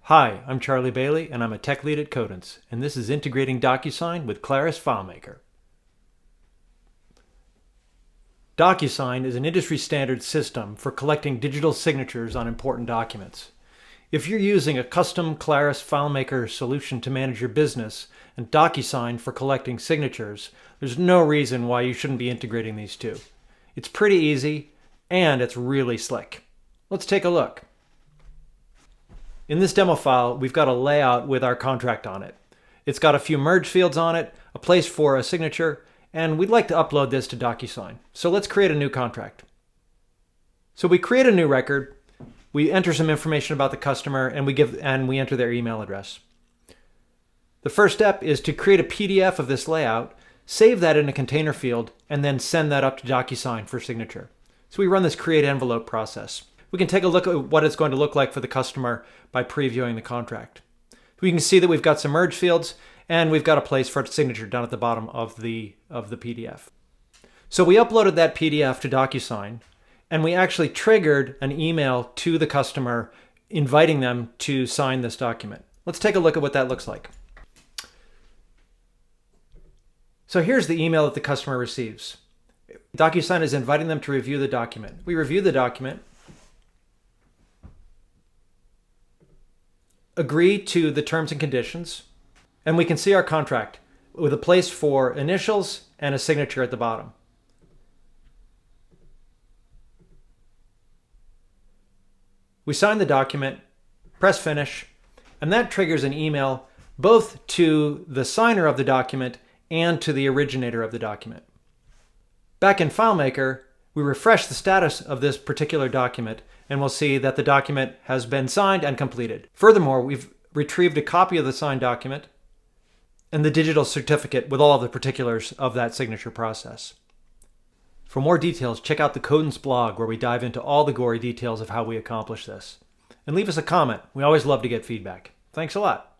Hi, I'm Charlie Bailey, and I'm a tech lead at Codence, and this is integrating DocuSign with Claris FileMaker. DocuSign is an industry standard system for collecting digital signatures on important documents. If you're using a custom Claris FileMaker solution to manage your business and DocuSign for collecting signatures, there's no reason why you shouldn't be integrating these two. It's pretty easy, and it's really slick. Let's take a look. In this demo file, we've got a layout with our contract on it. It's got a few merge fields on it, a place for a signature, and we'd like to upload this to DocuSign. So let's create a new contract. So we create a new record, we enter some information about the customer, and we enter their email address. The first step is to create a PDF of this layout, save that in a container field, and then send that up to DocuSign for signature. So we run this create envelope process. We can take a look at what it's going to look like for the customer by previewing the contract. We can see that we've got some merge fields and we've got a place for a signature down at the bottom of the PDF. So we uploaded that PDF to DocuSign and we actually triggered an email to the customer inviting them to sign this document. Let's take a look at what that looks like. So here's the email that the customer receives. DocuSign is inviting them to review the document. We review the document, agree to the terms and conditions, and we can see our contract with a place for initials and a signature at the bottom. We sign the document, press finish, and that triggers an email both to the signer of the document and to the originator of the document. Back in FileMaker, we refresh the status of this particular document and we'll see that the document has been signed and completed. Furthermore, we've retrieved a copy of the signed document and the digital certificate with all of the particulars of that signature process. For more details, check out the Codence blog where we dive into all the gory details of how we accomplish this. And leave us a comment. We always love to get feedback. Thanks a lot.